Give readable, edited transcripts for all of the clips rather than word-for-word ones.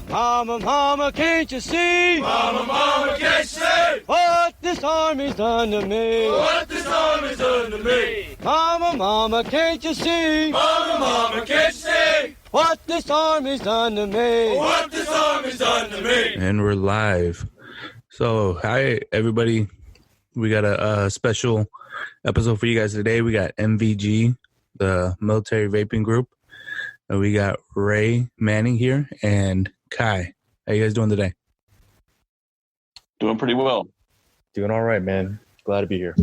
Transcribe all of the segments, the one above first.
Mama, mama, can't you see? Mama, mama, can't you see? What this army's done to me? What this army's done to me? Mama, mama, can't you see? Mama, mama, can't you see? What this army's done to me? What this army's done to me? And we're live. So, hi, everybody. We got a special episode for you guys today. We got MVG, the military vaping group. And we got Ray Manning here and Kai. How you guys doing today? Doing pretty well. Doing all right, man. Glad to be here.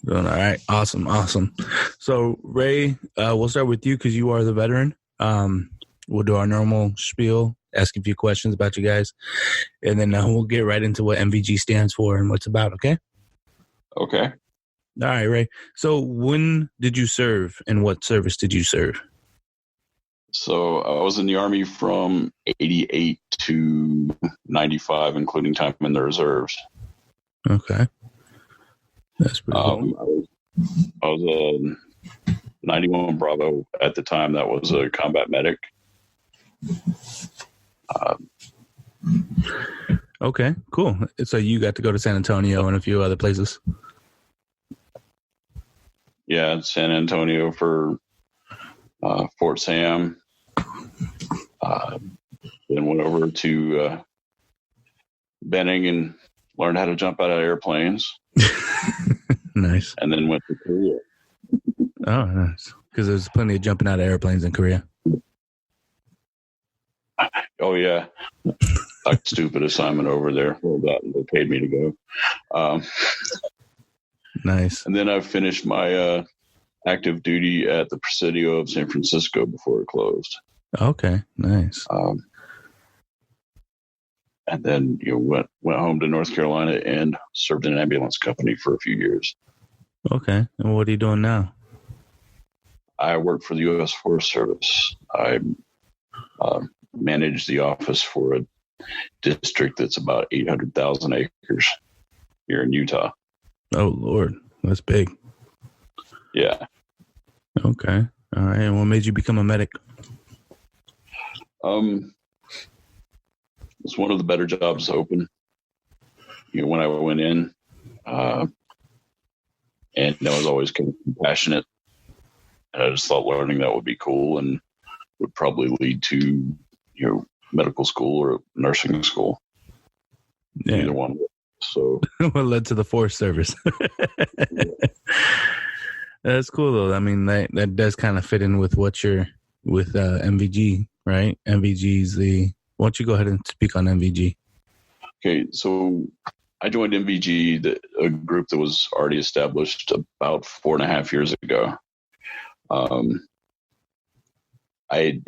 Doing all right. Awesome. So, Ray, we'll start with you because you are the veteran. We'll do our normal spiel, ask a few questions about you guys, and then we'll get right into what MVG stands for and what it's about, okay? Okay. All right, Ray. So when did you serve and what service did you serve? So I was in the Army from 88 to 95, including time in the reserves. Okay. That's pretty cool. I was a 91 Bravo at the time. That was a combat medic. Okay, cool. So you got to go to San Antonio and a few other places. Yeah, San Antonio for Fort Sam. Then went over to Benning and learned how to jump out of airplanes. Nice. And then went to Korea. Oh, nice. Because there's plenty of jumping out of airplanes in Korea. Oh, yeah. A stupid assignment over there. Well, they paid me to go. Nice. And then I finished my active duty at the Presidio of San Francisco before it closed. Okay, nice. And then went home to North Carolina and served in an ambulance company for a few years. Okay. And what are you doing now? I work for the U.S. Forest Service. I manage the office for a district that's about 800,000 acres here in Utah. Oh, Lord. That's big. Yeah. Okay. All right. And what made you become a medic? It's one of the better jobs open. When I went in, and I was always kind of compassionate, and I just thought learning that would be cool and would probably lead to medical school or nursing school. Yeah. Either one. So what led to the Forest Service? That's cool though. I mean, that does kind of fit in with what you're with MVG, right? MVG's why don't you go ahead and speak on MVG? Okay, so I joined MVG, a group that was already established about 4.5 years ago. I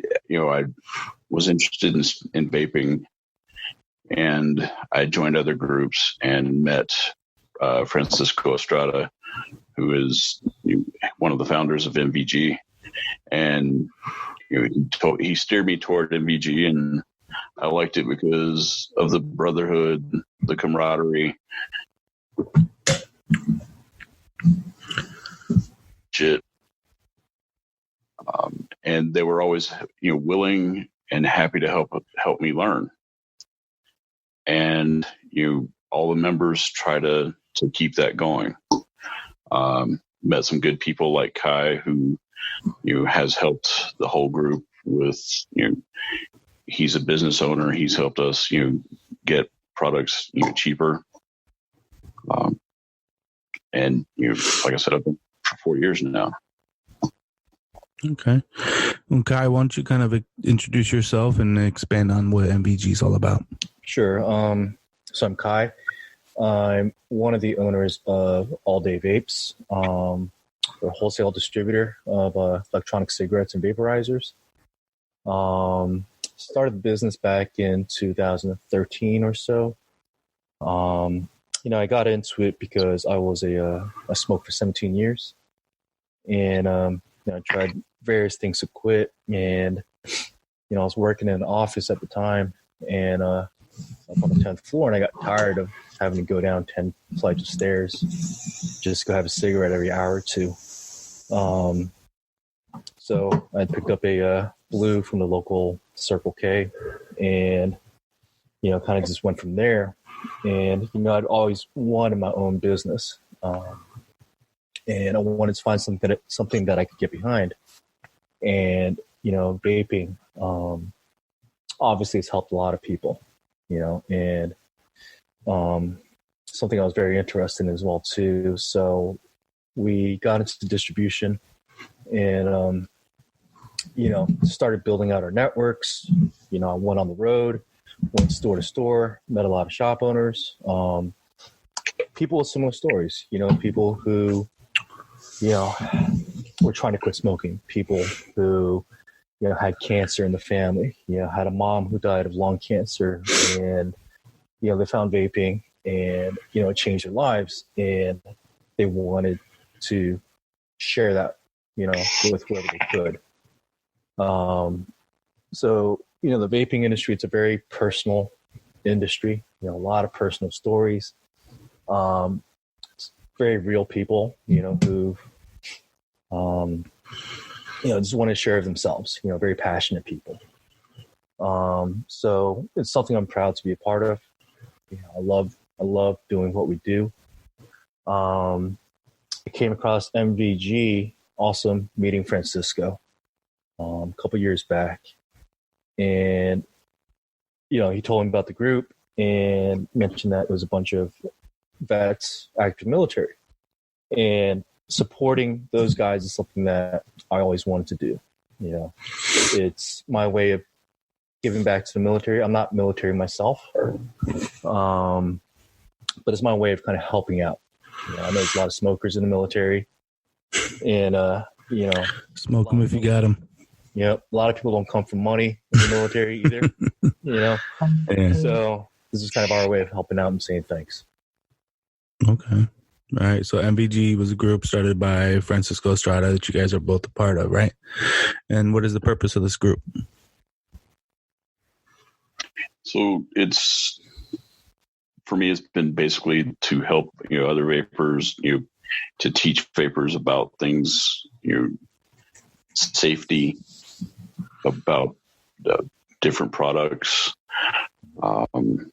was interested in vaping, and I joined other groups and met Francisco Estrada, who is one of the founders of MVG, and he steered me toward MVG, and I liked it because of the brotherhood, the camaraderie. And they were always, willing and happy to help me learn. And all the members try to keep that going. Met some good people like Kai, who has helped the whole group with he's a business owner. He's helped us get products cheaper. And like I said, I've been for 4 years now. Okay. Well, Kai, why don't you kind of introduce yourself and expand on what MVG is all about? Sure. So I'm Kai. I'm one of the owners of All Day Vapes. We're a wholesale distributor of electronic cigarettes and vaporizers. Started the business back in 2013 or so. I got into it because I was I smoked for 17 years, and I tried various things to quit, and I was working in an office at the time, and up on the 10th floor, and I got tired of having to go down 10 flights of stairs just to go have a cigarette every hour or two. So I picked up a blue from the local Circle K, and kind of just went from there. And, I'd always wanted my own business. And I wanted to find something that I could get behind. And, vaping, obviously it's helped a lot of people, and something I was very interested in as well, too. So we got into the distribution and, started building out our networks. I went on the road, went store to store, met a lot of shop owners, people with similar stories, people who, were trying to quit smoking, people who, had cancer in the family, had a mom who died of lung cancer, and, they found vaping and, it changed their lives, and they wanted to share that, with whoever they could. So, the vaping industry, it's a very personal industry, a lot of personal stories, very real people, who, just want to share of themselves, very passionate people. So it's something I'm proud to be a part of. I love doing what we do. I came across MVG, awesome, meeting Francisco, a couple years back. And, he told me about the group and mentioned that it was a bunch of vets, active military. And supporting those guys is something that I always wanted to do. It's my way of giving back to the military. I'm not military myself, but it's my way of kind of helping out. I know there's a lot of smokers in the military, and smoke them if you got them. A lot of people don't come from money in the military either. Yeah. So this is kind of our way of helping out and saying thanks. Okay. All right. So MVG was a group started by Francisco Estrada that you guys are both a part of, right? And what is the purpose of this group? So for me, it's been basically to help, other vapors, to teach vapors about things, safety, about different products, and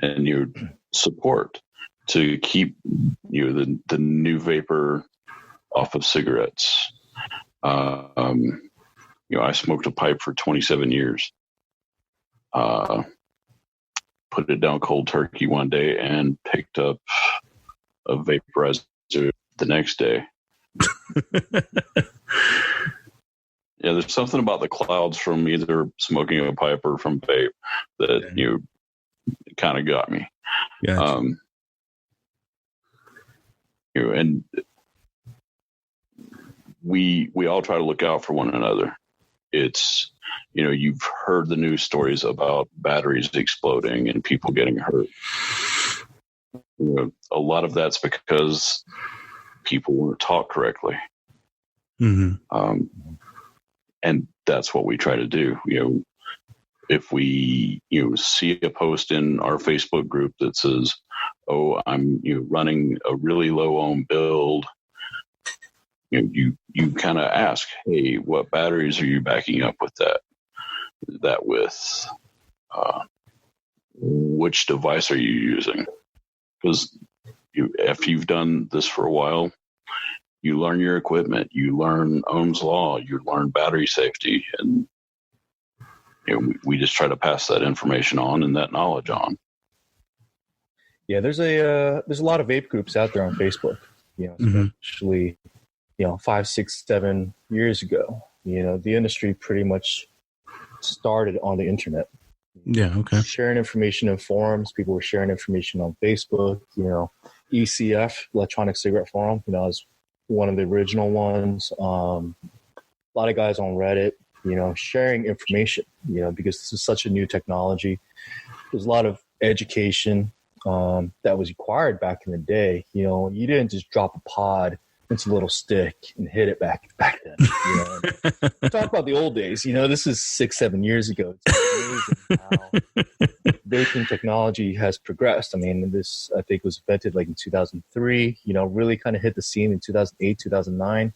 your support to keep the new vapor off of cigarettes. I smoked a pipe for 27 years. Put it down cold turkey one day and picked up a vaporizer the next day. Yeah, there's something about the clouds from either smoking a pipe or from vape that kind of got me. Gotcha. And we all try to look out for one another. It's, you've heard the news stories about batteries exploding and people getting hurt. A lot of that's because people weren't taught correctly. Mm-hmm. And that's what we try to do. If we, see a post in our Facebook group that says, "Oh, I'm running a really low ohm build," you kind of ask, "Hey, what batteries are you backing up with that with? Which device are you using?" Because if you've done this for a while, you learn your equipment, you learn Ohm's law, you learn battery safety, and we just try to pass that information on and that knowledge on. Yeah, there's a lot of vape groups out there on Facebook. Especially 5, 6, 7 years ago. The industry pretty much started on the internet. Yeah. Okay. Sharing information in forums. People were sharing information on Facebook. ECF, Electronic Cigarette Forum. I was one of the original ones. A lot of guys on Reddit. Sharing information. Because this is such a new technology. There's a lot of education that was required back in the day. You didn't just drop a pod into a little stick and hit it back then. Talk about the old days. This is 6, 7 years ago. It's amazing how vaping technology has progressed. I mean, this I think was invented like in 2003. Really kind of hit the scene in 2008, 2009.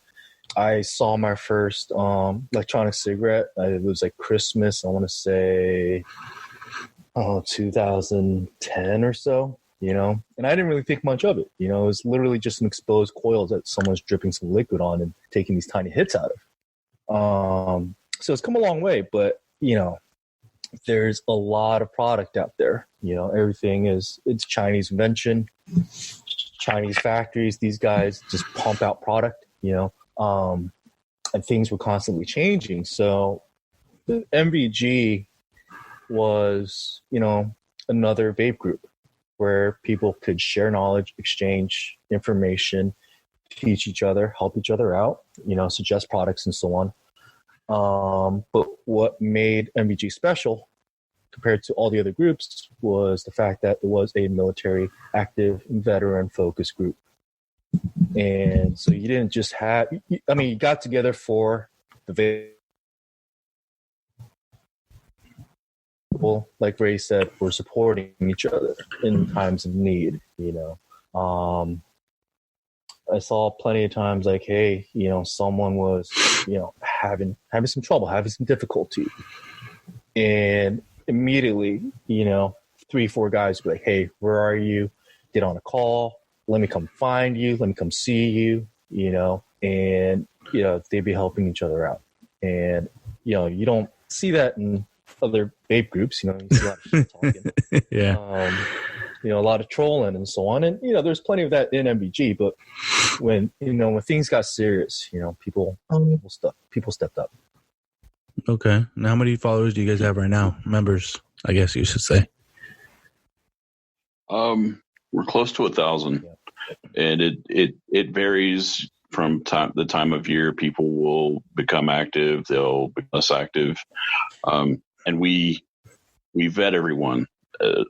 I saw my first electronic cigarette. It was like Christmas. I want to say 2010 or so, and I didn't really think much of it. It was literally just an exposed coil that someone's dripping some liquid on and taking these tiny hits out of. So it's come a long way, but, there's a lot of product out there. Everything it's Chinese invention, Chinese factories. These guys just pump out product, and things were constantly changing. So the MVG was, another vape group where people could share knowledge, exchange information, teach each other, help each other out, suggest products and so on. But what made MVG special compared to all the other groups was the fact that it was a military, active, veteran focused group. And so you didn't just have, you got together for the vape. Like Ray said, we're supporting each other in times of need. I saw plenty of times like, hey, someone was, having some trouble, having some difficulty, and immediately, 3-4 guys would be like, hey, where are you? Get on a call. Let me come find you. Let me come see you. And they'd be helping each other out. And you don't see that in other vape groups. You see a lot of shit talking. Yeah. A lot of trolling and so on. And, there's plenty of that in MVG, but when things got serious, people stepped up. Okay. Now, how many followers do you guys have right now? Members, I guess you should say. We're close to 1,000, and it varies from the time of year. People will become active, they'll become less active, and we vet everyone.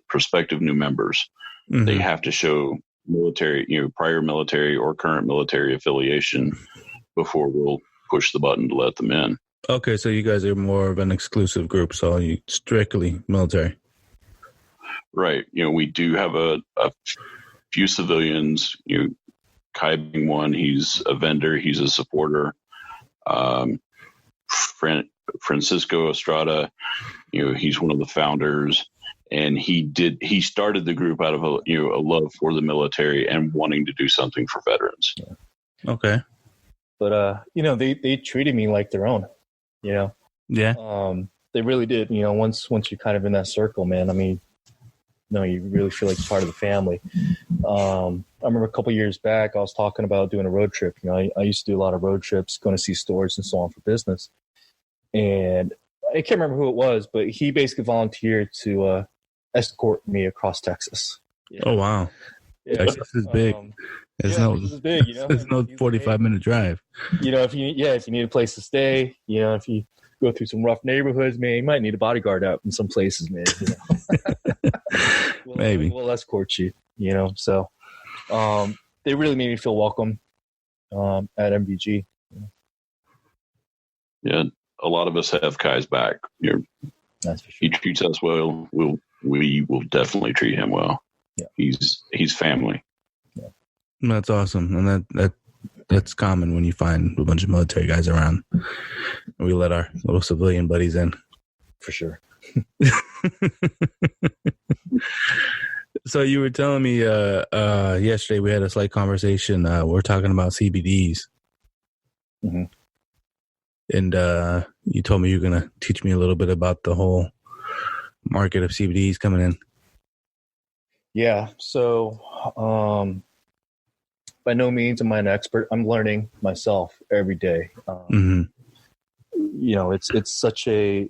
Prospective new members. Mm-hmm. They have to show military, prior military or current military affiliation before we'll push the button to let them in. Okay, so you guys are more of an exclusive group, so you strictly military. Right. We do have a few civilians, Kai being one, he's a vendor, he's a supporter. Francisco Estrada, he's one of the founders. And he started the group out of a love for the military and wanting to do something for veterans. Yeah. Okay. But they treated me like their own, Yeah. They really did. Once you're kind of in that circle, man, you really feel like part of the family. I remember a couple years back, I was talking about doing a road trip. I used to do a lot of road trips, going to see stores and so on for business. And I can't remember who it was, but he basically volunteered to escort me across Texas. Yeah. Oh, wow. Yeah. Texas is big. Texas is big, It's no 45-minute drive. If you need a place to stay, if you go through some rough neighborhoods, man, you might need a bodyguard out in some places, man. Maybe. We'll escort you, So they really made me feel welcome at MVG. Yeah, a lot of us have Kai's back. That's for sure. He treats us well. We will definitely treat him well. Yeah. He's family. Yeah. That's awesome, and that's common when you find a bunch of military guys around. We let our little civilian buddies in. For sure. So you were telling me yesterday we had a slight conversation. We're talking about CBDs. Mm-hmm. And you told me you're going to teach me a little bit about the whole market of CBDs coming in. Yeah. So by no means am I an expert. I'm learning myself every day. It's such a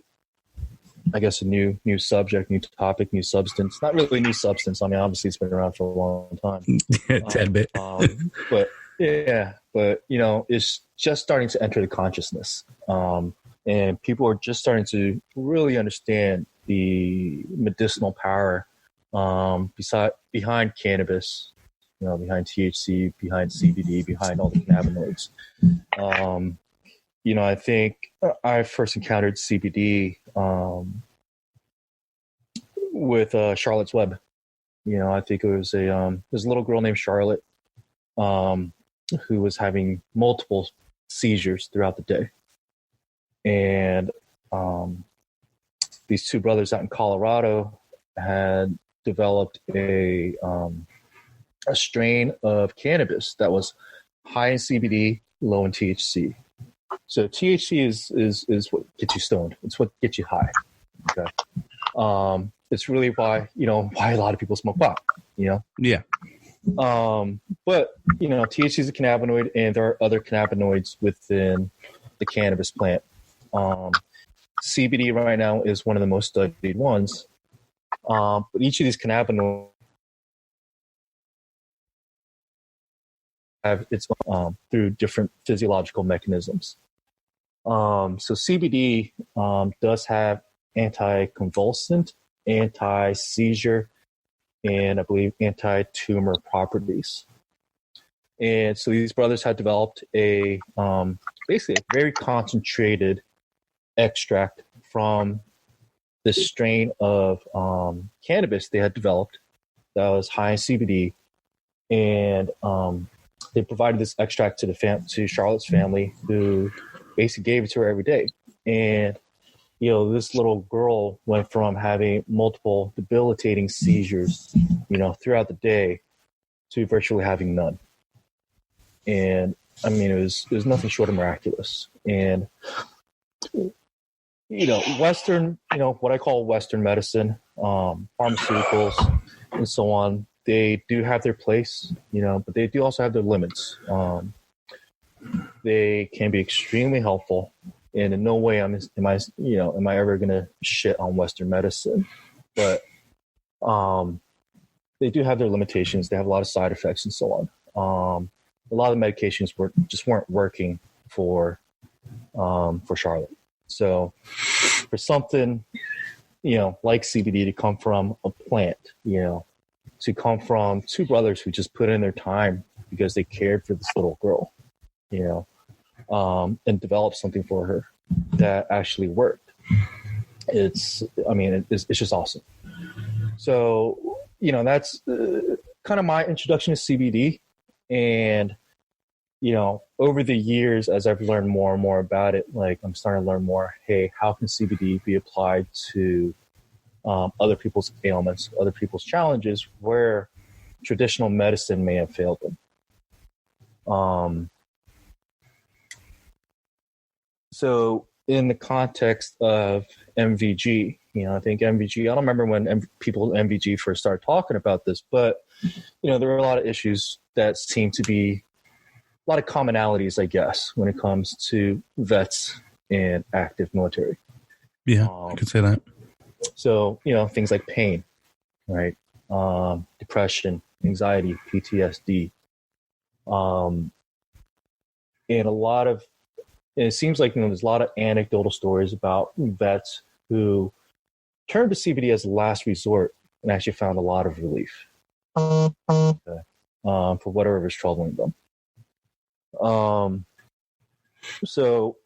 new subject, new topic, new substance. Not really new substance. Obviously it's been around for a long time. A tad bit. But it's just starting to enter the consciousness. And people are just starting to really understand the medicinal power behind cannabis, behind THC, behind CBD, behind all the cannabinoids. I think I first encountered CBD with Charlotte's Web. I think it was there's a little girl named Charlotte who was having multiple seizures throughout the day. And these two brothers out in Colorado had developed a strain of cannabis that was high in CBD, low in THC. So THC is what gets you stoned. It's what gets you high. Okay. It's really why a lot of people smoke pot. Yeah. But THC is a cannabinoid, and there are other cannabinoids within the cannabis plant. CBD right now is one of the most studied ones. But each of these cannabinoids have its through different physiological mechanisms. So CBD does have anti-convulsant, anti-seizure, and I believe anti-tumor properties. And so these brothers had developed a basically a very concentrated extract from this strain of cannabis they had developed that was high in CBD, and they provided this extract to Charlotte's family, who basically gave it to her every day. And this little girl went from having multiple debilitating seizures, throughout the day, to virtually having none. And I mean, it was nothing short of miraculous. And Western, what I call Western medicine, pharmaceuticals, and so on, they do have their place, but they do also have their limits. They can be extremely helpful, and in no way am I ever going to shit on Western medicine, but they do have their limitations. They have a lot of side effects and so on. A lot of the medications weren't working for Charlotte. So for something, like CBD to come from a plant, to come from two brothers who just put in their time because they cared for this little girl, and developed something for her that actually worked. It's just awesome. So, that's kind of my introduction to CBD. And, over the years, as I've learned more and more about it, like I'm starting to learn more, hey, how can CBD be applied to other people's ailments, other people's challenges where traditional medicine may have failed them? So in the context of MVG, I think MVG, I don't remember when people at MVG first started talking about this, but, there are a lot of issues that seem to be a lot of commonalities, I guess, when it comes to vets and active military. Yeah, I could say that. So, things like pain, right? Depression, anxiety, PTSD. And it seems like, there's a lot of anecdotal stories about vets who turned to CBD as a last resort and actually found a lot of relief for whatever was troubling them. So,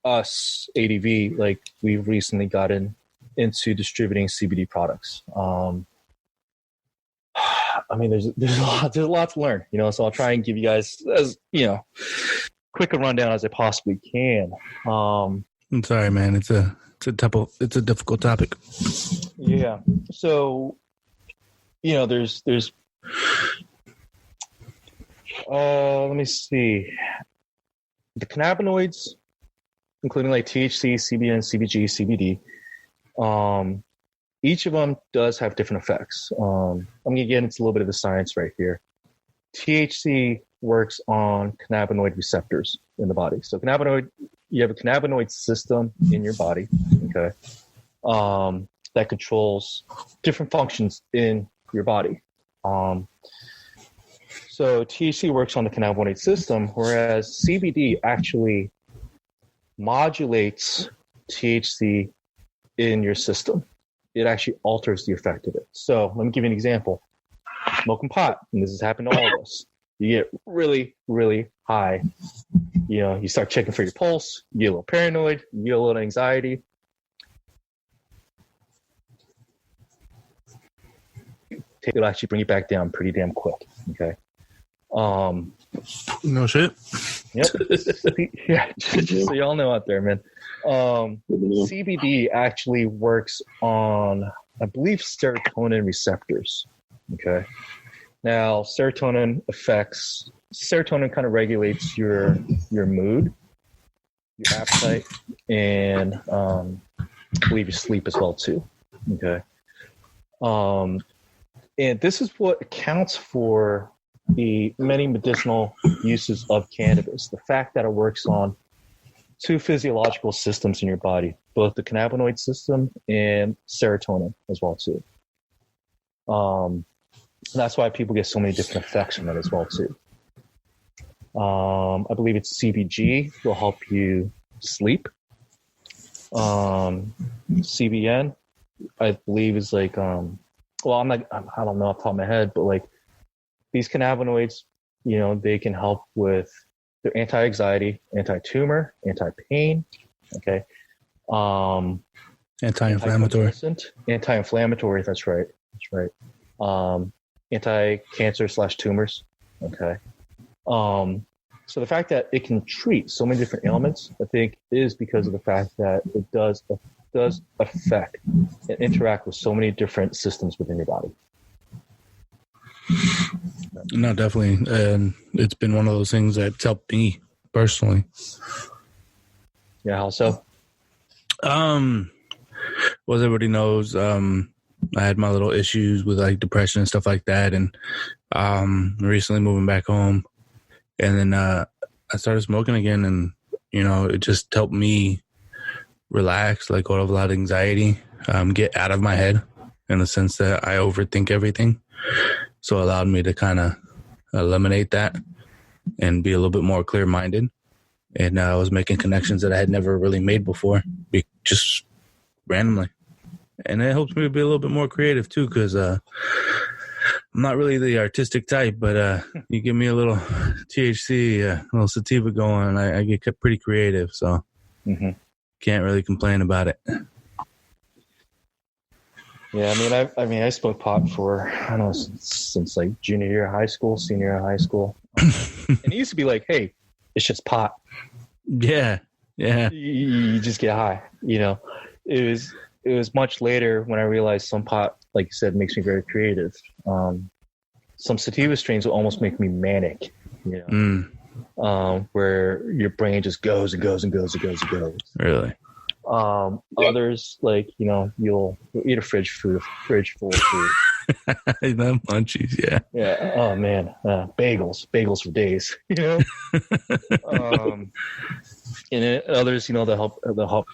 us, ADV, like we've recently gotten into distributing CBD products. There's a lot to learn, so I'll try and give you guys as, quick a rundown as I possibly can. I'm sorry, man. It's a difficult topic. Yeah. So, there's let me see. The cannabinoids, including like THC, CBN, CBG, CBD, each of them does have different effects. I'm going to get into a little bit of the science right here. THC works on cannabinoid receptors in the body. So you have a cannabinoid system in your body, okay, that controls different functions in your body. So THC works on the cannabinoid system, whereas CBD actually modulates THC in your system. It actually alters the effect of it. So let me give you an example. Smoking pot, and this has happened to all of us. You get really, really high. You start checking for your pulse. You get a little paranoid. You get a little anxiety. It'll actually bring you back down pretty damn quick. Okay. No shit. Yep. Yeah. Just so y'all know out there, man. CBD actually works on I believe, serotonin receptors. Okay. Now, serotonin kind of regulates your mood, your appetite, and I believe your sleep as well too. Okay. And this is what accounts for the many medicinal uses of cannabis. The fact that it works on two physiological systems in your body, both the cannabinoid system and serotonin as well too. That's why people get so many different effects from it as well too. I believe it's CBG will help you sleep. CBN, I believe, is like, I don't know off the top of my head, but like these cannabinoids, they can help with their anti-anxiety, anti-tumor, anti-pain. Okay. Anti-inflammatory. Anti-inflammatory. That's right. Anti-cancer / tumors. Okay. So the fact that it can treat so many different ailments, I think, is because of the fact that it does affect and interact with so many different systems within your body. No, definitely. And it's been one of those things that's helped me personally. Yeah, how so? Well, as everybody knows, I had my little issues with like depression and stuff like that. And recently moving back home. And then I started smoking again, and, it just helped me relax, like out of a lot of anxiety, get out of my head in the sense that I overthink everything. So it allowed me to kind of eliminate that and be a little bit more clear-minded. And I was making connections that I had never really made before, just randomly. And it helps me to be a little bit more creative too, because I'm not really the artistic type, but you give me a little THC, a little sativa going, I get pretty creative. So can't really complain about it. Yeah, I I smoked pot for, I don't know, since like junior year of high school, senior year of high school. And it used to be like, hey, it's just pot. Yeah. You just get high, It was much later when I realized some pot, like you said, makes me very creative. Some sativa strains will almost make me manic, where your brain just goes and goes and goes and goes and goes. Really? Others, like, you'll eat a fridge full of food. The munchies, yeah. Yeah. Oh man, bagels for days. And then others, they'll help.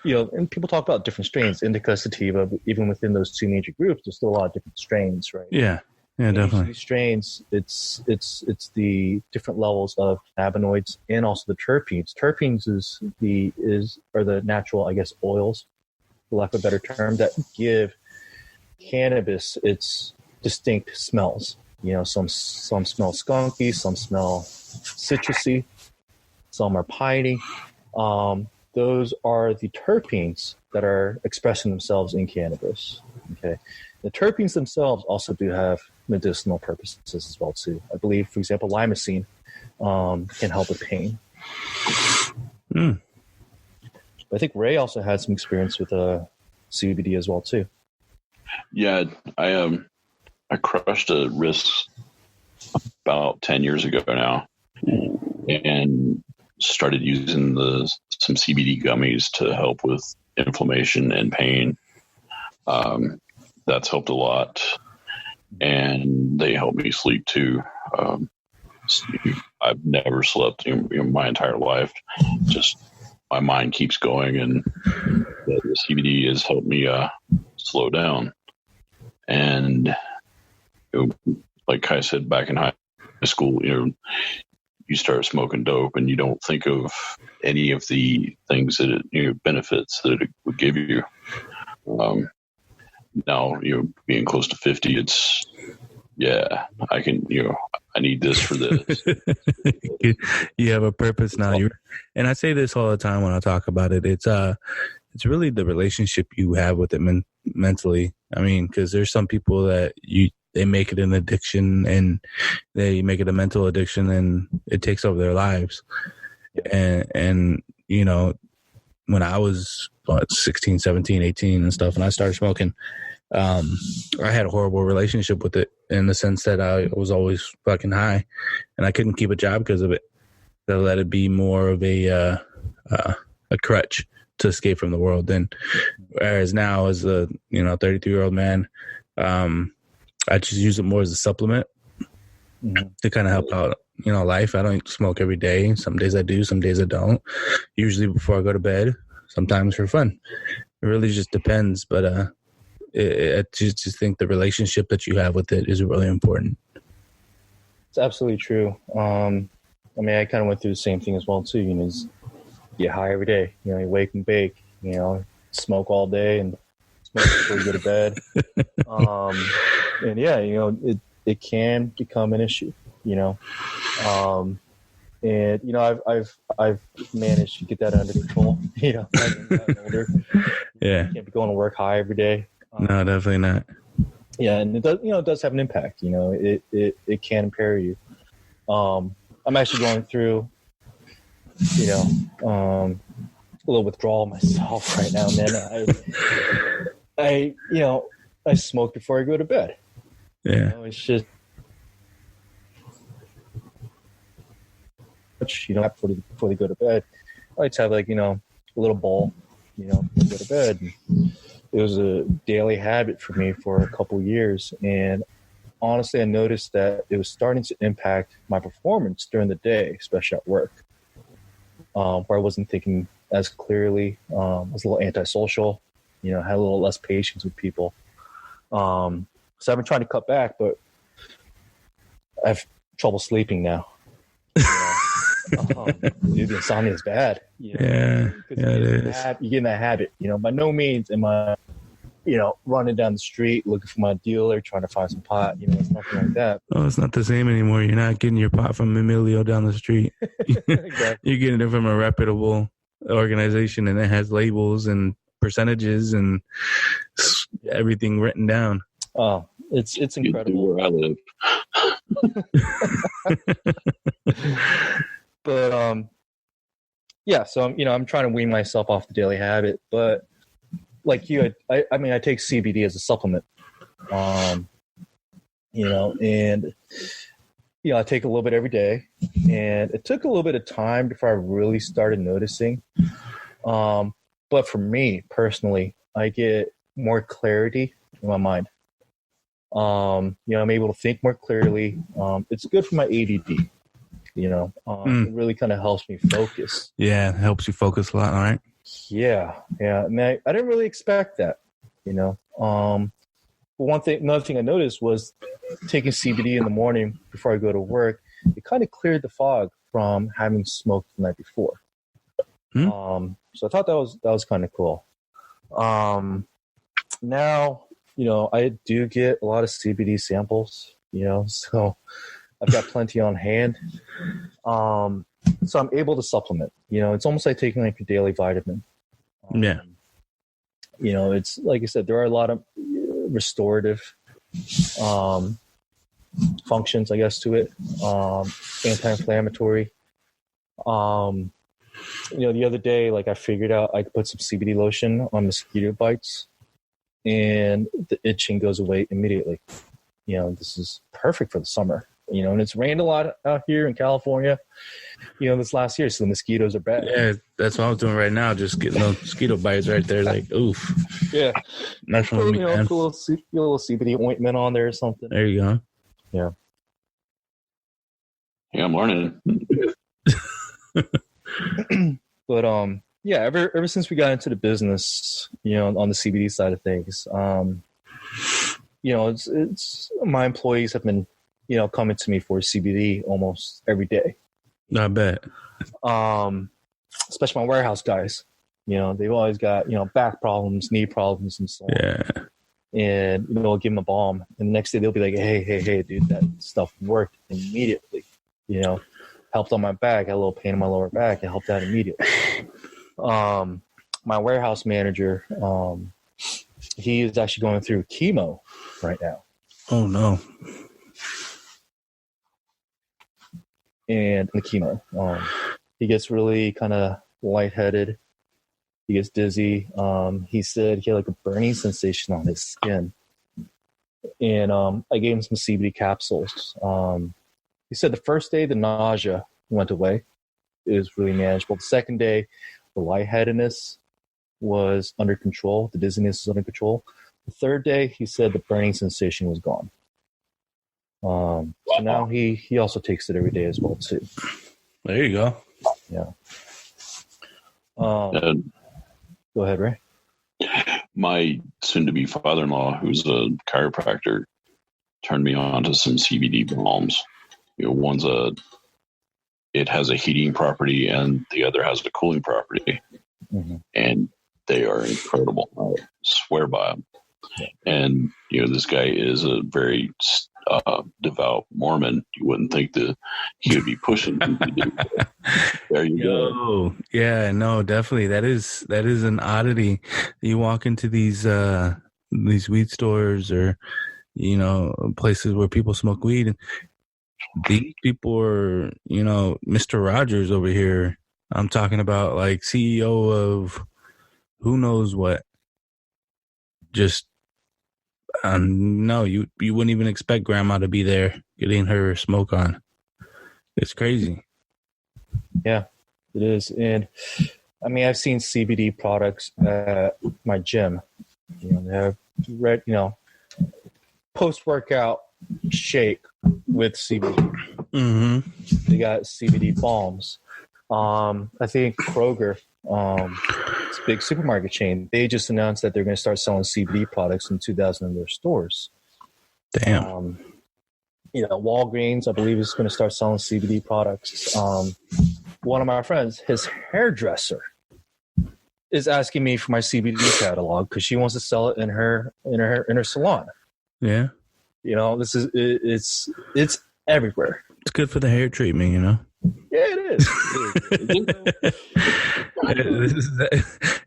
And people talk about different strains, indica, sativa, but even within those two major groups, there's still a lot of different strains, right? Yeah, definitely. These strains, it's the different levels of cannabinoids and also the terpenes. Terpenes are the natural, I guess, oils, for lack of a better term, that give cannabis its distinct smells. Some smell skunky, some smell citrusy, some are piney. Those are the terpenes that are expressing themselves in cannabis. Okay, the terpenes themselves also do have medicinal purposes as well too. I believe, for example, limousine can help with pain. But I think Ray also had some experience with CBD as well too. Yeah, I crushed a wrist about 10 years ago now, and started using some CBD gummies to help with inflammation and pain. That's helped a lot, and they help me sleep too. I've never slept in my entire life. Just my mind keeps going, and the CBD has helped me slow down. And like I said, back in high school, you start smoking dope and you don't think of any of the things that benefits that it would give you. Now, being close to 50, it's, I can, I need this for this. You have a purpose now. And I say this all the time when I talk about it. It's really the relationship you have with it mentally. I mean, because there's some people that they make it an addiction, and they make it a mental addiction, and it takes over their lives. And when I was 16, 17, 18 and stuff, and I started smoking, I had a horrible relationship with it in the sense that I was always fucking high, and I couldn't keep a job because of it. I let it be more of a crutch to escape from the world. Whereas now, as a 33-year-old man, I just use it more as a supplement to kind of help out, life. I don't smoke every day. Some days I do, some days I don't. Usually before I go to bed, sometimes for fun. It really just depends. But I just think the relationship that you have with it is really important. It's absolutely true. I kind of went through the same thing as well too. Is get high every day. You wake and bake. Smoke all day and smoke before you go to bed. And yeah, it can become an issue. And I've managed to get that under control. As I'm gotten older. Yeah, You can't be going to work high every day. No, definitely not. Yeah, and it does. It does have an impact. It can impair you. I'm actually going through, a little withdrawal myself right now, man. I smoke before I go to bed. Yeah. It's just, before they go to bed, I like to have a little bowl, before they go to bed. And it was a daily habit for me for a couple years, and honestly, I noticed that it was starting to impact my performance during the day, especially at work, where I wasn't thinking as clearly. I was a little antisocial, had a little less patience with people. So I've been trying to cut back, but I have trouble sleeping now. Dude, the insomnia is bad. Yeah, it is. You get in that habit. By no means am I, running down the street looking for my dealer, trying to find some pot. It's nothing like that. Oh, it's not the same anymore. You're not getting your pot from Emilio down the street. Exactly. You're getting it from a reputable organization, and it has labels and percentages and everything written down. Oh, it's incredible. Where I live. But yeah. So I'm trying to wean myself off the daily habit, but like you, I take CBD as a supplement. And I take a little bit every day, and it took a little bit of time before I really started noticing. But for me personally, I get more clarity in my mind. I'm able to think more clearly. It's good for my ADD. It really kind of helps me focus. Yeah, it helps you focus a lot. All right. Yeah. And I didn't really expect that. But another thing I noticed was taking CBD in the morning before I go to work. It kind of cleared the fog from having smoked the night before. So I thought that was kind of cool. Now, I do get a lot of CBD samples, so I've got plenty on hand. So I'm able to supplement, it's almost like taking like a daily vitamin. Yeah. It's like I said, there are a lot of restorative functions, I guess, to it. Anti-inflammatory. The other day, like I figured out I could put some CBD lotion on mosquito bites, and the itching goes away immediately. This is perfect for the summer. And it's rained a lot out here in California, this last year, so the mosquitoes are bad. Yeah, that's what I was doing right now, just getting those mosquito bites right there, like, oof. Yeah. Nice one, Put a little CBD ointment on there or something. There you go. Yeah. Yeah, morning. But yeah, ever since we got into the business, on the CBD side of things, it's my employees have been, coming to me for CBD almost every day. I bet. Especially my warehouse guys. They've always got, back problems, knee problems, and so on. Yeah. And, I'll give them a balm. And the next day they'll be like, hey, dude, that stuff worked immediately. Helped on my back. I had a little pain in my lower back. It helped out immediately. My warehouse manager, he is actually going through chemo right now. Oh, no. And the chemo, he gets really kind of lightheaded. He gets dizzy. He said he had like a burning sensation on his skin. And I gave him some CBD capsules. He said the first day the nausea went away. It was really manageable. The second day, the lightheadedness was under control. The dizziness was under control. The third day, he said the burning sensation was gone. So now he also takes it every day as well too. There you go. Yeah. Go ahead, Ray. My soon-to-be father-in-law, who's a chiropractor, turned me on to some CBD balms. One's it has a heating property, and the other has a cooling property, and they are incredible. I swear by them. Yeah. And this guy is a very devout Mormon. You wouldn't think that he would be pushing. There you go. Yeah, no, definitely. That is an oddity. You walk into these weed stores or places where people smoke weed, and these people are Mr. Rogers over here. I'm talking about like CEO of who knows what. Just no, you wouldn't even expect grandma to be there getting her smoke on. It's crazy. Yeah, it is. And I mean, I've seen CBD products at my gym. They have post-workout shake with CBD. Mm-hmm. They got CBD balms. I think Kroger, it's a big supermarket chain. They just announced that they're going to start selling CBD products in 2,000 of their stores. Damn. Walgreens, I believe, is going to start selling CBD products. One of my friends, his hairdresser, is asking me for my CBD catalog because she wants to sell it in her salon. Yeah. This is it's everywhere. It's good for the hair treatment, Yeah, it is.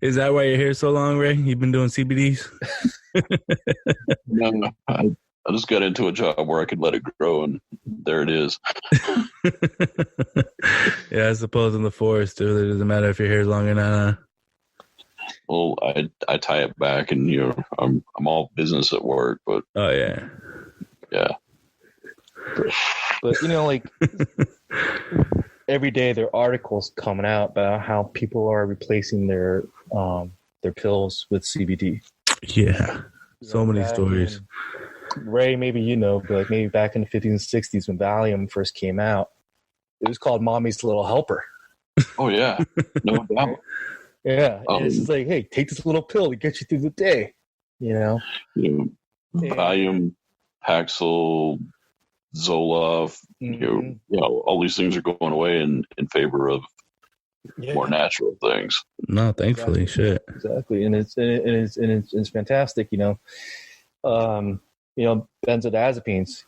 Is that why your hair's so long, Ray? You've been doing CBDs? No, I just got into a job where I could let it grow, and there it is. Yeah, I suppose in the forest, too, it doesn't matter if your hair's long or not. Well, I tie it back, and I'm all business at work, but oh yeah. But like every day there are articles coming out about how people are replacing their pills with CBD. Yeah, so many stories. Ray, maybe but maybe back in the 50s and 60s when Valium first came out, it was called Mommy's Little Helper. Oh yeah, no doubt. Yeah, it's just like, hey, take this little pill to get you through the day. Valium, Paxil, Zoloft, all these things are going away in favor of more natural things. No, thankfully, exactly. Shit. Exactly, and it's fantastic. Benzodiazepines,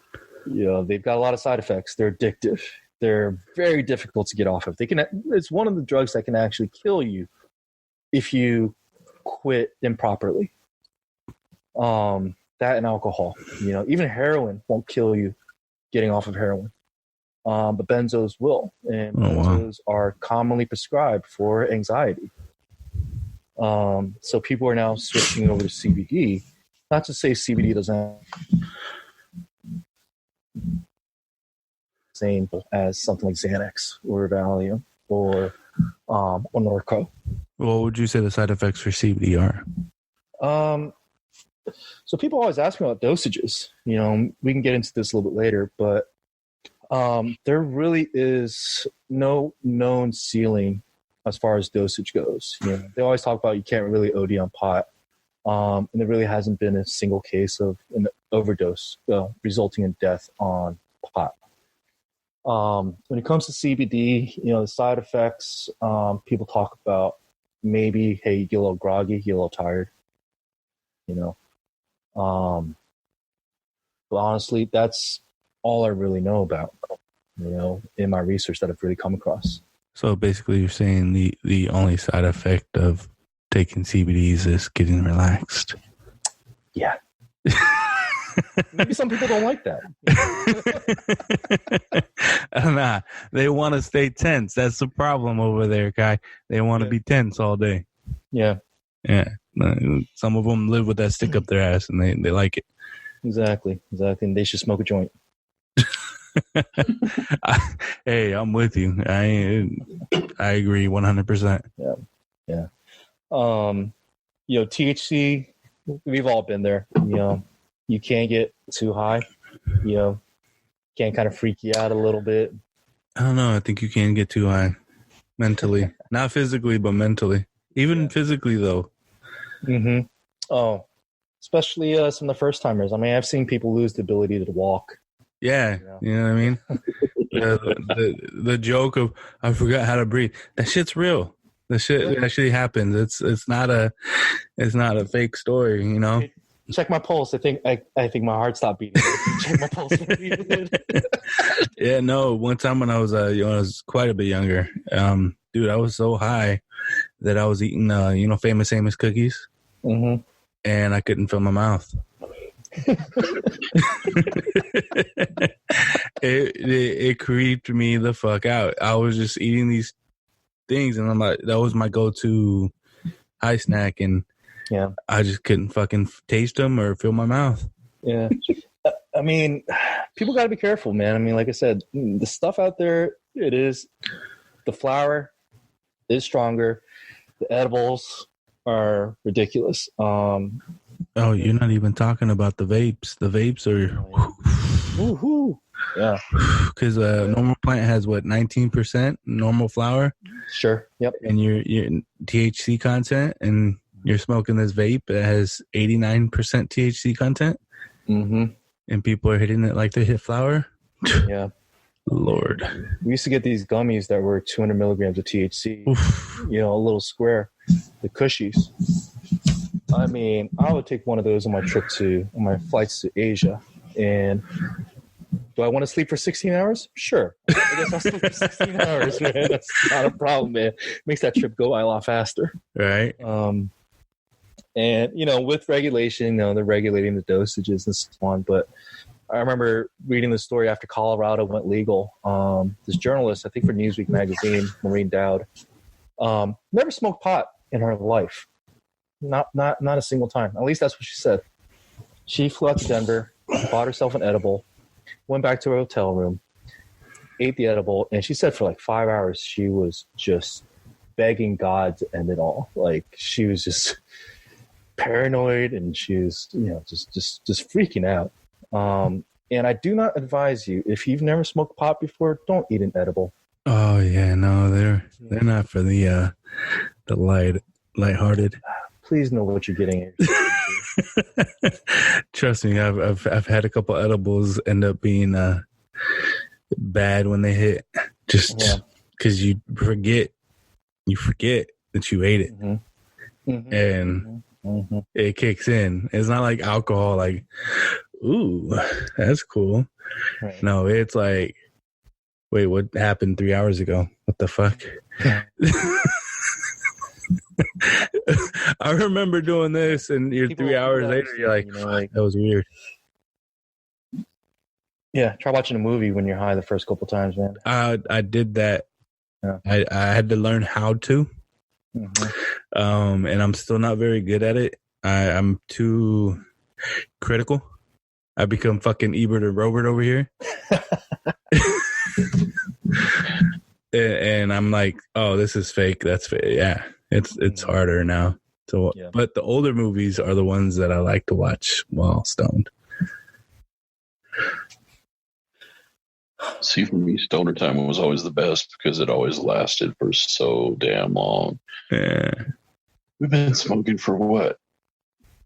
they've got a lot of side effects. They're addictive. They're very difficult to get off of. It's one of the drugs that can actually kill you if you quit improperly. That and alcohol. Even heroin won't kill you getting off of heroin. But benzos will. And benzos are commonly prescribed for anxiety. So people are now switching over to CBD. Not to say CBD doesn't have the same as something like Xanax or Valium or Norco. What would you say the side effects for CBD are? So people always ask me about dosages. We can get into this a little bit later, but there really is no known ceiling as far as dosage goes. They always talk about you can't really OD on pot, and there really hasn't been a single case of an overdose resulting in death on pot. When it comes to CBD, the side effects, people talk about maybe, hey, you get a little groggy, you get a little tired, but honestly, that's all I really know about, in my research that I've really come across. So basically you're saying the only side effect of taking CBDs is getting relaxed. Yeah. Maybe some people don't like that. Nah, they want to stay tense. That's the problem over there, Kai. They want to be tense all day. Yeah, Yeah. Some of them live with that stick up their ass and they like it. exactly. And they should smoke a joint. Hey, I'm with you. I agree 100%. Yeah. THC, we've all been there. You can't get too high. Can kind of freak you out a little bit. I don't know. I think you can get too high mentally. Not physically, but mentally. Even physically, though. Mm-hmm. Oh, especially some of the first timers. I mean, I've seen people lose the ability to walk. Yeah, you know what I mean? the joke of, I forgot how to breathe. That shit's real. The shit actually happens. It's not a fake story, you know? Check my pulse. I think my heart stopped beating. Check my pulse. Yeah, no. One time when I was quite a bit younger, dude, I was so high that I was eating, Famous Amos cookies, mm-hmm. and I couldn't feel my mouth. It creeped me the fuck out. I was just eating these things, and I'm like, that was my go-to high snack, and I just couldn't fucking taste them or feel my mouth. Yeah. I mean, people got to be careful, man. I mean, like I said, the stuff out there, the flour is stronger. The edibles are ridiculous. Oh, you're not even talking about the vapes. The vapes are... Woohoo. Yeah. Because normal plant has, 19% normal flour? Sure. Yep. And your THC content, and you're smoking this vape that has 89% THC content? Mm-hmm. And people are hitting it like they hit flour? Yeah. Lord. We used to get these gummies that were 200 milligrams of THC. Oof. A little square. The cushies. I mean, I would take one of those on my flights to Asia. And do I want to sleep for 16 hours? Sure. I guess I'll sleep for 16 hours, man. That's not a problem, man. Makes that trip go a lot faster. Right. And, with regulation, they're regulating the dosages and so on. But I remember reading the story after Colorado went legal. This journalist, I think for Newsweek magazine, Maureen Dowd, never smoked pot in her life. Not a single time. At least that's what she said. She flew out to Denver, bought herself an edible, went back to her hotel room, ate the edible, and she said for like 5 hours she was just begging God to end it all. Like, she was just paranoid, and she was, just freaking out. And I do not advise you, if you've never smoked pot before, don't eat an edible. Oh yeah, no, they're not for the lighthearted. Please know what you're getting into. Trust me, I've had a couple edibles end up being bad when they hit, just because you forget that you ate it, Mm-hmm. and it kicks in. It's not like alcohol, like, ooh, that's cool. Right. No, it's like, wait, what happened 3 hours ago? What the fuck? I remember doing this, and you're 3 hours later, you're like, that was weird. Yeah, try watching a movie when you're high the first couple times, man. I did that. Yeah. I had to learn how to. Mm-hmm. And I'm still not very good at it. I'm too critical. I become fucking Ebert and Robert over here. And I'm like, oh, this is fake. That's fake. Yeah, it's harder now. So, but the older movies are the ones that I like to watch while stoned. See, for me, stoner time was always the best because it always lasted for so damn long. Yeah. We've been smoking for what?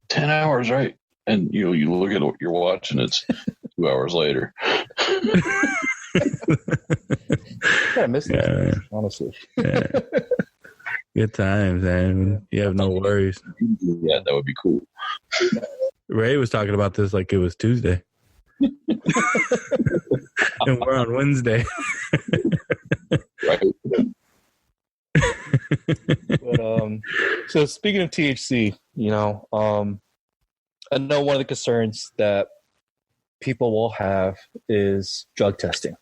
10 hours, right? And you look at your watch and it's 2 hours later. I miss that, honestly. Yeah. Good times, man. You have no worries. Yeah, that would be cool. Ray was talking about this like it was Tuesday. And we're on Wednesday. Right. But, so speaking of THC, I know one of the concerns that people will have is drug testing.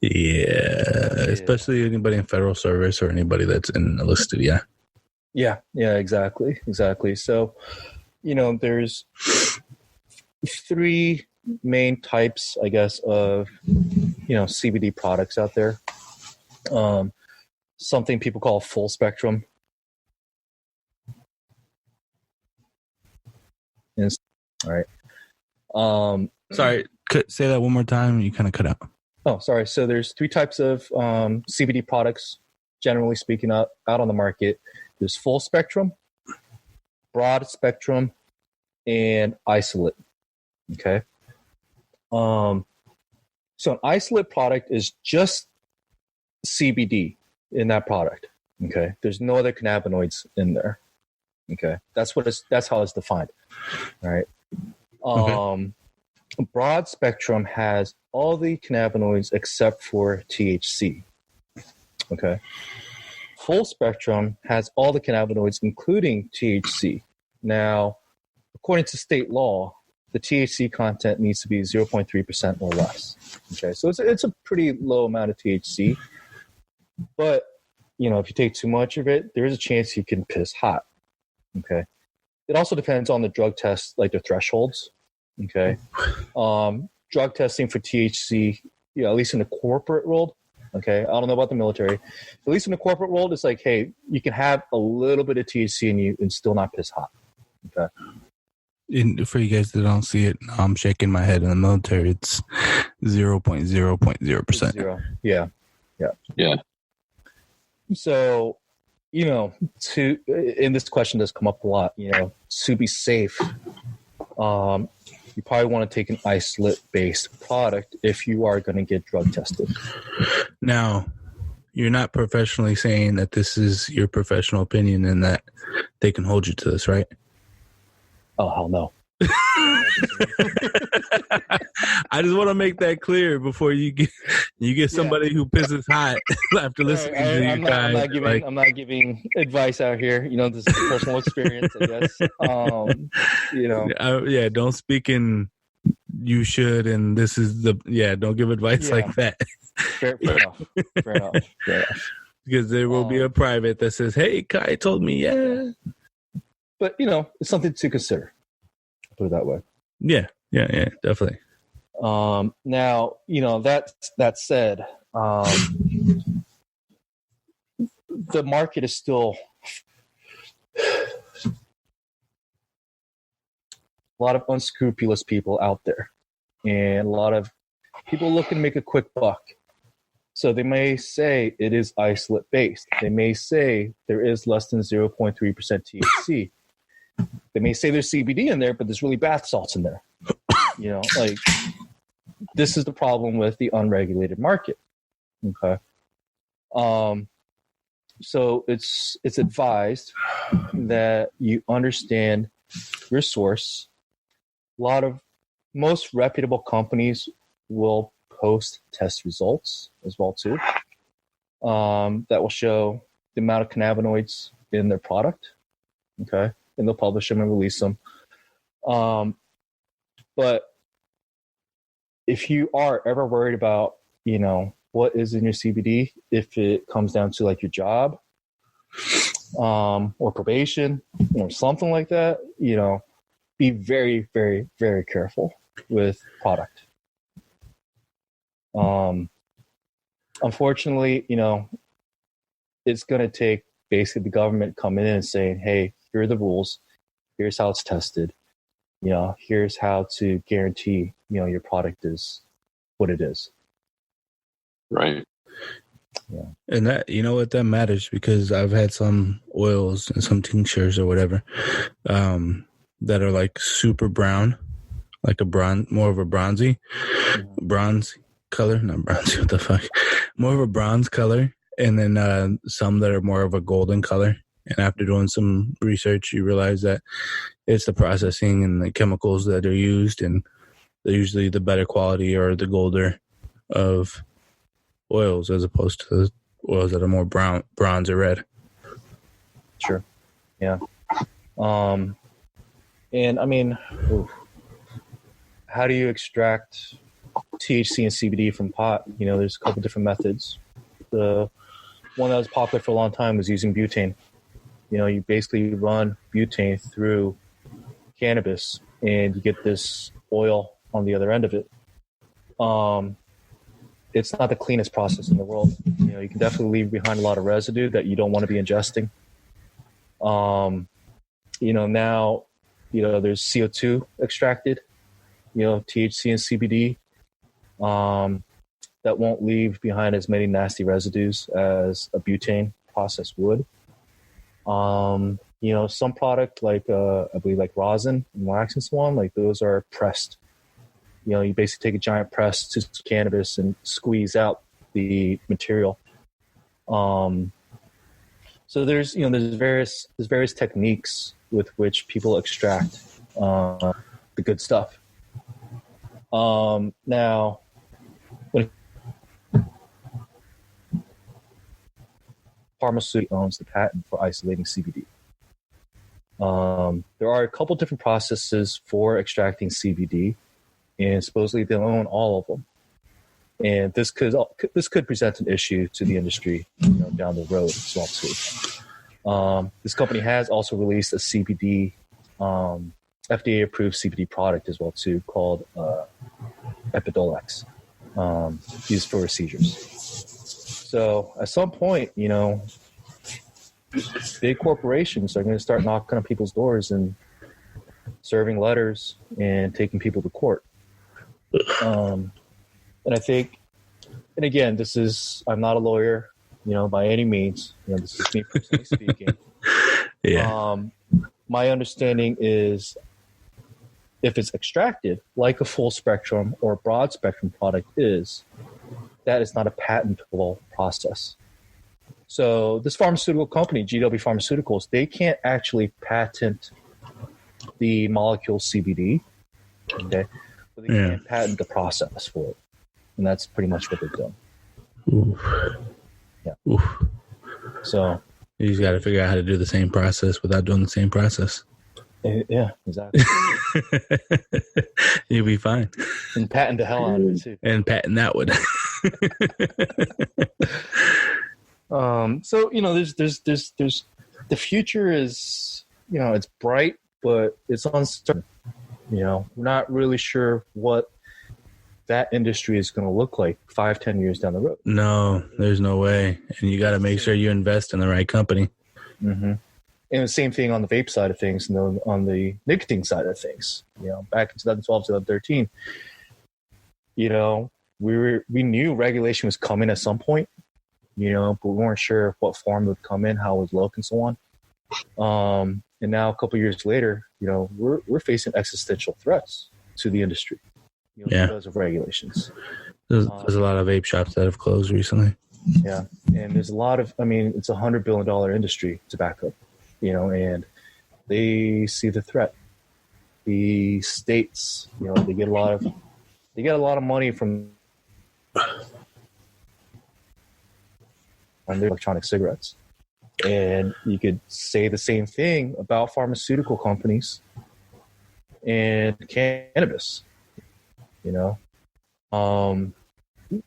Yeah, especially anybody in federal service or anybody that's enlisted. Yeah. Yeah, exactly. So, there's three main types, I guess, of, CBD products out there. Something people call full spectrum. All right. Sorry, say that one more time. You kind of cut out. Oh, sorry. So there's three types of CBD products, generally speaking, out on the market. There's full spectrum, broad spectrum, and isolate. Okay. So an isolate product is just CBD in that product. Okay. There's no other cannabinoids in there. Okay. That's how it's defined. All right. Okay. Broad spectrum has all the cannabinoids except for THC. Okay. Full spectrum has all the cannabinoids, including THC. Now, according to state law, the THC content needs to be 0.3% or less. Okay. So it's a pretty low amount of THC. But, if you take too much of it, there is a chance you can piss hot. Okay. It also depends on the drug test, like the thresholds. Okay. Drug testing for THC, at least in the corporate world. Okay. I don't know about the military. At least in the corporate world, it's like, hey, you can have a little bit of THC in you and still not piss hot. Okay. For you guys that don't see it, I'm shaking my head. In the military, it's 0.0%. Zero. Yeah. So, and this question does come up a lot, to be safe, you probably want to take an isolate-based product if you are going to get drug tested. Now, you're not professionally saying that this is your professional opinion and that they can hold you to this, right? Oh, hell no. I just want to make that clear before you get somebody who pisses hot after listening to you guys. I'm not giving advice out here. This is personal experience, I guess. Don't speak in you should and this is don't give advice like that. Fair enough. Because there will be a private that says, "Hey, Kai told me, yeah." But it's something to consider. Put it that way. Yeah, definitely. Now, that said, the market is still a lot of unscrupulous people out there and a lot of people looking to make a quick buck. So they may say it is isolate based. They may say there is less than 0.3% THC. They may say there's CBD in there, but there's really bath salts in there. This is the problem with the unregulated market. Okay. So it's advised that you understand your source. Most reputable companies will post test results as well too. That will show the amount of cannabinoids in their product. Okay. And they'll publish them and release them. But if you are ever worried about, what is in your CBD, if it comes down to like your job, or probation or something like that, be very, very, very careful with product. Unfortunately, it's going to take basically the government coming in and saying, hey, here are the rules. Here's how it's tested. Here's how to guarantee, your product is what it is. Right. Yeah. And that, that matters because I've had some oils and some tinctures or whatever, that are like super brown, like more of a bronze color, not bronzy, what the fuck? More of a bronze color. And then, some that are more of a golden color. And after doing some research, you realize that it's the processing and the chemicals that are used, and they're usually the better quality or the golder of oils as opposed to the oils that are more bronze or red. Sure. Yeah. And I mean, how do you extract THC and CBD from pot? There's a couple different methods. The one that was popular for a long time was using butane. You basically run butane through cannabis, and you get this oil on the other end of it. It's not the cleanest process in the world. You can definitely leave behind a lot of residue that you don't want to be ingesting. Now, there's CO2 extracted, THC and CBD, that won't leave behind as many nasty residues as a butane process would. Some product like, I believe like rosin and wax and so on, like those are pressed. You basically take a giant press to cannabis and squeeze out the material. So there's various techniques with which people extract the good stuff. Now, when pharmaceutical owns the patent for isolating CBD. There are a couple different processes for extracting CBD, and supposedly they own all of them. And this could present an issue to the industry down the road as well too. This company has also released a CBD, FDA-approved CBD product as well too, called Epidiolex, used for seizures. So at some point, big corporations are going to start knocking on people's doors and serving letters and taking people to court. And I think, and again, I'm not a lawyer, by any means. This is me personally speaking. Yeah. My understanding is if it's extracted like a full spectrum or broad spectrum product is, that is not a patentable process. So this pharmaceutical company, GW Pharmaceuticals, they can't actually patent the molecule CBD, okay? But they can patent the process for it. And that's pretty much what they've done. Oof. Yeah. Oof. So you just got to figure out how to do the same process without doing the same process. Yeah, exactly. You'll be fine. And patent the hell out of it too. And patent that one. So there's the future is it's bright, but it's uncertain. We're not really sure what that industry is going to look like 5-10 years down the road. No, there's no way. And you got to make sure you invest in the right company. Mm-hmm. And the same thing on the vape side of things, and on the nicotine side of things. Back in 2012, 2013, we knew regulation was coming at some point, but we weren't sure what form it would come in, how it would look, and so on. And now a couple of years later, we're facing existential threats to the industry, because of regulations. There's a lot of vape shops that have closed recently. Yeah, and there's a lot of, it's $100 billion industry, tobacco, and they see the threat. The states, they get a lot of money from on their electronic cigarettes. And you could say the same thing about pharmaceutical companies and cannabis.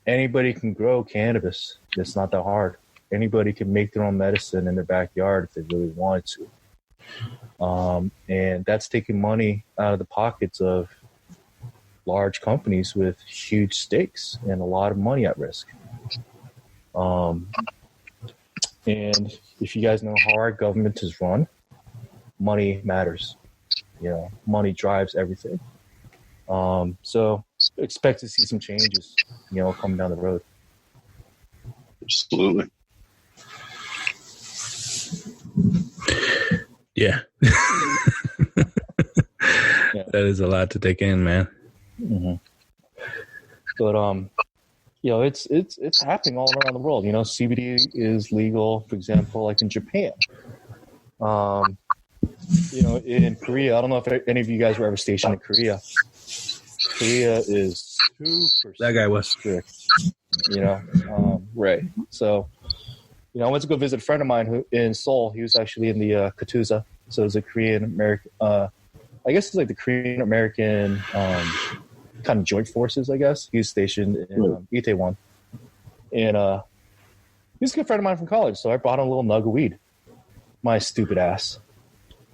Anybody can grow cannabis. It's not that hard. Anybody can make their own medicine in their backyard if they really wanted to. And that's taking money out of the pockets of large companies with huge stakes and a lot of money at risk. And if you guys know how our government is run, money matters. Money drives everything. So expect to see some changes, coming down the road. Absolutely. Yeah. Yeah. That is a lot to take in, man. Mm-hmm. But it's happening all around the world. CBD is legal, for example, like in Japan. In Korea, I don't know if any of you guys were ever stationed in Korea. Korea is super That guy was strict. Right. So, I went to go visit a friend of mine who in Seoul. He was actually in the Katuza. So it's a Korean American. I guess it's like the Korean American kind of joint forces. I guess he's stationed in Itaewon, and he's a good friend of mine from college. So I brought him a little nug of weed, my stupid ass,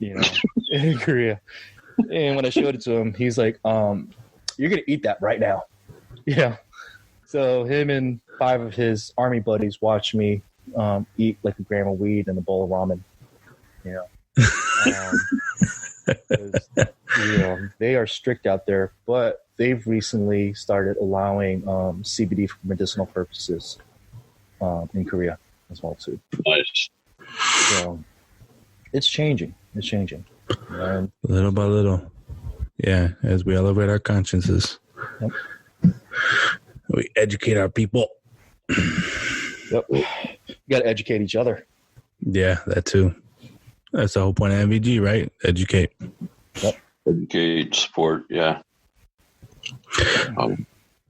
in Korea. And when I showed it to him, he's like, you're going to eat that right now. So him and 5 of his army buddies watched me eat like a gram of weed and a bowl of ramen. They are strict out there, but they've recently started allowing CBD for medicinal purposes in Korea as well too. Nice. So it's changing. And Little by little. Yeah, as we elevate our consciences. Yep. We educate our people. Yep. You got to educate each other. Yeah, that too. That's the whole point of MVG, right? Educate. Yep. Educate, support, yeah.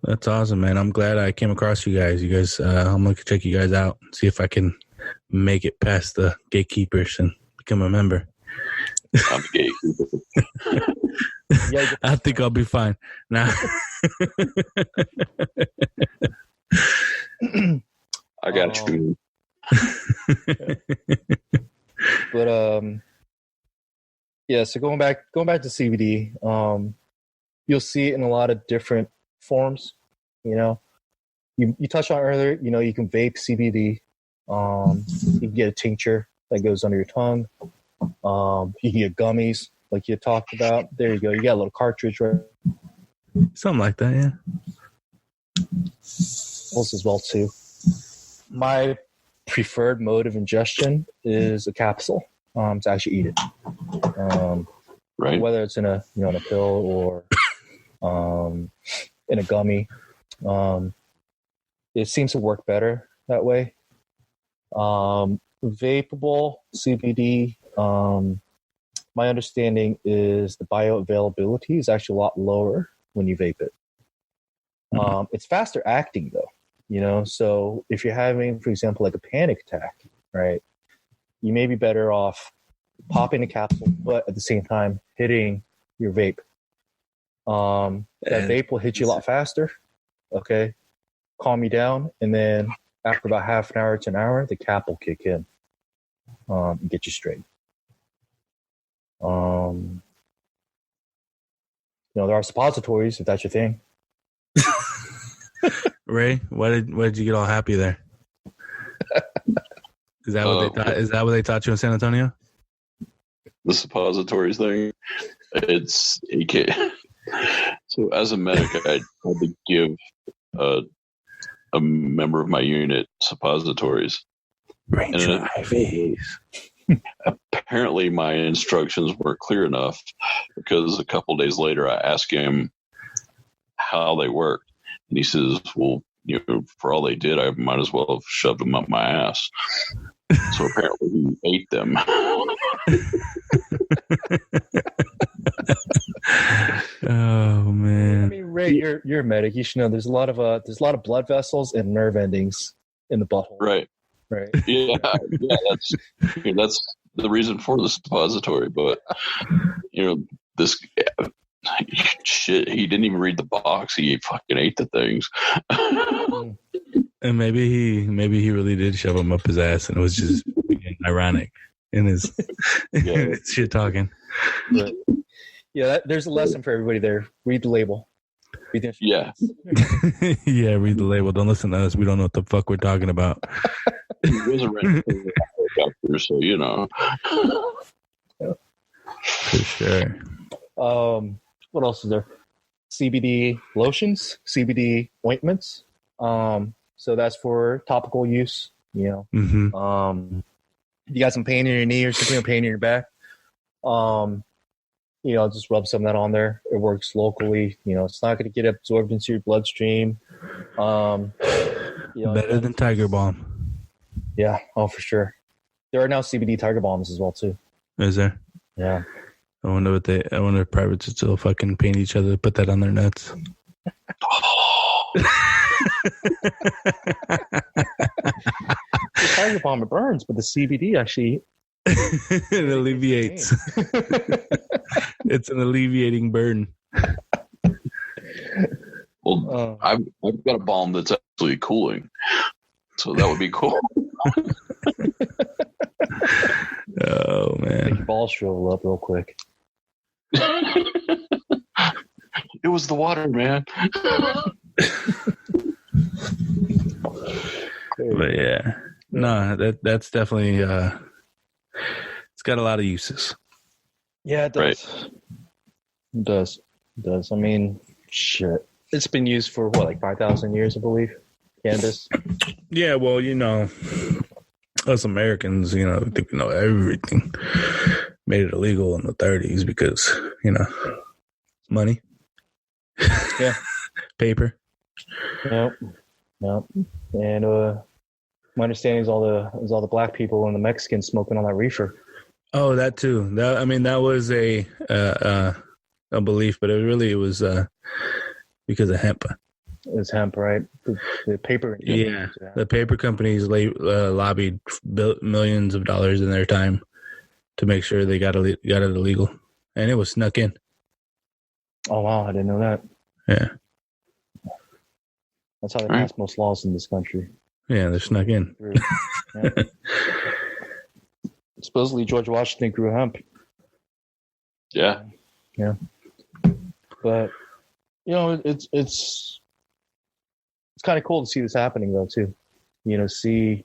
That's awesome, man. I'm glad I came across you guys. I'm going to check you guys out, see if I can make it past the gatekeepers and become a member. I'm a gatekeeper. I think I'll be fine. Nah. I got you. But so going back to CBD, you'll see it in a lot of different forms. You touched on earlier, you can vape CBD. You can get a tincture that goes under your tongue. You can get gummies like you talked about. There you go. You got a little cartridge, right? Something like that, yeah. Else as well too. My preferred mode of ingestion is a capsule. To actually eat it. Right. Whether it's in a in a pill or in a gummy, it seems to work better that way. Vapable CBD. My understanding is the bioavailability is actually a lot lower when you vape it. It's faster acting though, so if you're having, for example, like a panic attack, right, you may be better off popping a capsule, but at the same time hitting your vape. That vape will hit you a lot faster, okay, calm you down, and then after about half an hour to an hour, the cap will kick in and get you straight. There are suppositories if that's your thing. Ray, why did you get all happy there? Is that what they thought? Is that what they taught you in San Antonio? The suppositories thing. It's AK. So as a medic, I had to give a member of my unit suppositories. Ranger IVs. Apparently, my instructions weren't clear enough because a couple days later, I asked him how they worked, and he says, "Well, for all they did, I might as well have shoved them up my ass." So apparently, he ate them. Oh man! I mean, Ray, you're a medic. You should know there's a lot of blood vessels and nerve endings in the butthole. Right. Yeah. That's the reason for the suppository. But this shit, he didn't even read the box. He fucking ate the things. And maybe he really did shove him up his ass, and it was just being ironic in his shit talking. But, there's a lesson for everybody there. Read the label. Yeah. Yeah, read the label. Don't listen to us. We don't know what the fuck we're talking about. He was a doctor, so For sure. What else is there? CBD lotions, CBD ointments. So that's for topical use. Mm-hmm. You got some pain in your knee or something, or pain in your back. Just rub some of that on there. It works locally. It's not going to get absorbed into your bloodstream. Better than Tiger Balm. Yeah. Oh, for sure. There are now CBD Tiger Balms as well too. Is there? Yeah. I wonder if privates still fucking paint each other to put that on their nuts. The Tiger Balm, it burns, but the CBD actually it alleviates. It's an alleviating burn. Well, I've got a balm that's actually cooling, so that would be cool. Oh Make your man. balls shrivel up real quick. It was the water, man. But yeah. No, that's definitely it's got a lot of uses. Yeah, it does. It does. It does. I mean, shit. It's been used for what, like 5,000 years, I believe. Cannabis. Yeah, well, us Americans, think we know everything. Made it illegal in the 30s because, money. Yeah. Paper. Yep. And my understanding is all the black people and the Mexicans smoking on that reefer. Oh, that too. That was a belief, but it was because of hemp. It's hemp, right? The paper. Yeah, the paper companies lobbied millions of dollars in their time to make sure they got it illegal, and it was snuck in. Oh wow, I didn't know that. Yeah, that's how they pass most laws in this country. Yeah, they're snuck in. Yeah. Supposedly George Washington grew hemp. Yeah. But it's kind of cool to see this happening though too. See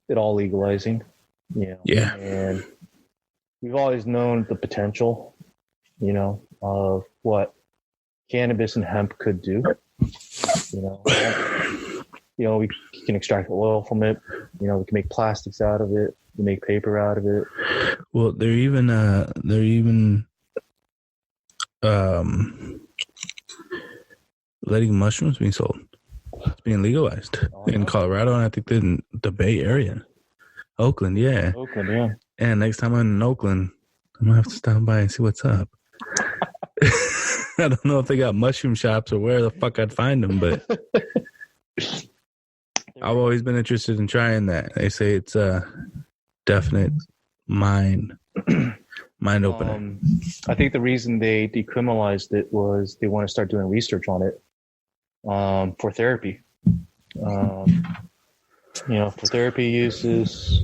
it all legalizing. Yeah. And we've always known the potential, of what cannabis and hemp could do. We can extract oil from it. We can make plastics out of it. We make paper out of it. Well, they're even letting mushrooms be sold. It's being legalized in Colorado, and I think in the Bay Area, Oakland. Yeah. Oakland, yeah. And next time I'm in Oakland, I'm gonna have to stop by and see what's up. I don't know if they got mushroom shops or where the fuck I'd find them, but I've always been interested in trying that. They say it's a definite mind opener. I think the reason they decriminalized it was they want to start doing research on it for therapy. For therapy uses,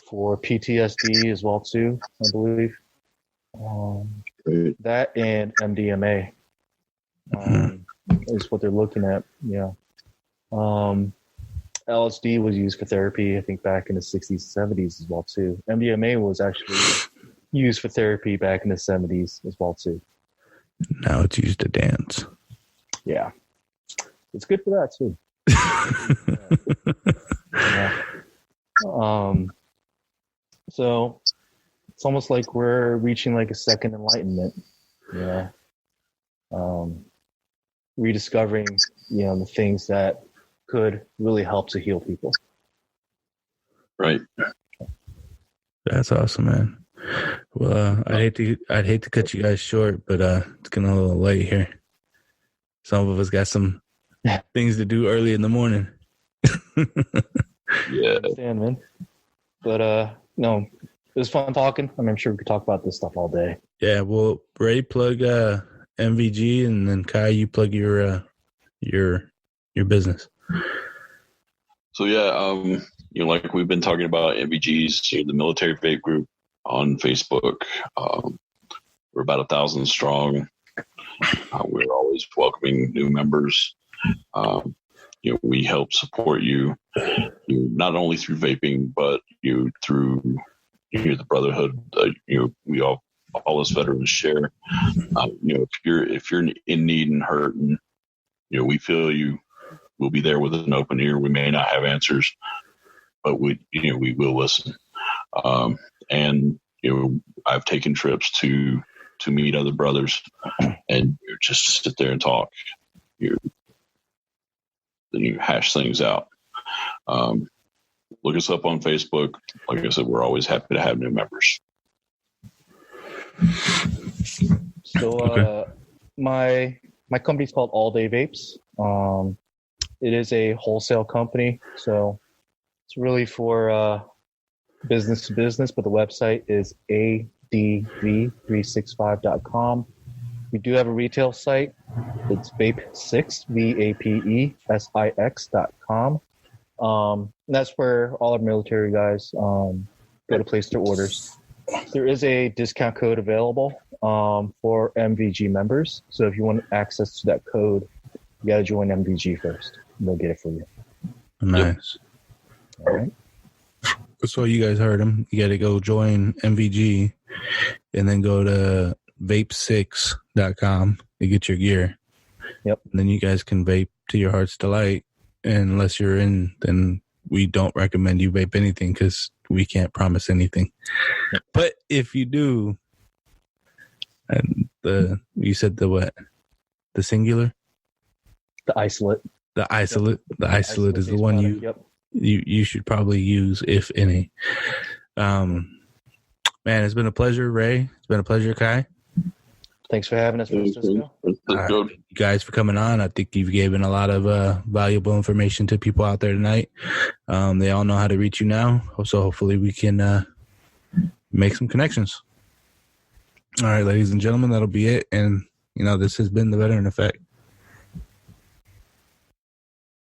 for PTSD as well too, I believe. That and MDMA is what they're looking at. Yeah. LSD was used for therapy, I think, back in the 60s, 70s as well too. MDMA was actually used for therapy back in the 70s as well too. Now it's used to dance. Yeah, it's good for that too. Yeah. So it's almost like we're reaching like a second enlightenment. Yeah. Rediscovering, the things that could really help to heal people. Right. That's awesome, man. Well, I'd hate to cut you guys short, but it's getting a little late here. Some of us got some things to do early in the morning. Yeah. I understand, man. But no, it was fun talking. I'm sure we could talk about this stuff all day. Yeah. Well, Ray, plug MVG, and then Kai, you plug your business. So yeah, like we've been talking about MVGs, the military vape group on Facebook. We're about 1,000 strong. We're always welcoming new members. We help support you not only through vaping, but through the brotherhood. We all us veterans share. If you're in need and hurting, we feel you. We'll be there with an open ear. We may not have answers, but we will listen. And I've taken trips to meet other brothers and just sit there and talk. Then you hash things out. Look us up on Facebook. Like I said, we're always happy to have new members. So my company's called All Day Vapes. It is a wholesale company, so it's really for business to business, but the website is adv365.com. We do have a retail site. It's Vape6, VAPESIX.com. That's where all our military guys go to place their orders. There is a discount code available for MVG members. So if you want access to that code, you got to join MVG first. They'll get it for you. Nice. All right. So you guys heard him. You got to go join MVG and then go to vape6.com to get your gear. Yep. And then you guys can vape to your heart's delight. And unless you're in, then we don't recommend you vape anything because we can't promise anything. Yep. But if you do, and you said the what? The singular? The isolate. The isolate. Yep. The isolate is the one Yep. you should probably use, if any. Man, it's been a pleasure, Ray. It's been a pleasure, Kai. Thanks for having us, Francisco. You guys for coming on. I think you've given a lot of valuable information to people out there tonight. They all know how to reach you now, so hopefully we can make some connections. All right, ladies and gentlemen, that'll be it. And, this has been The Veteran Effect.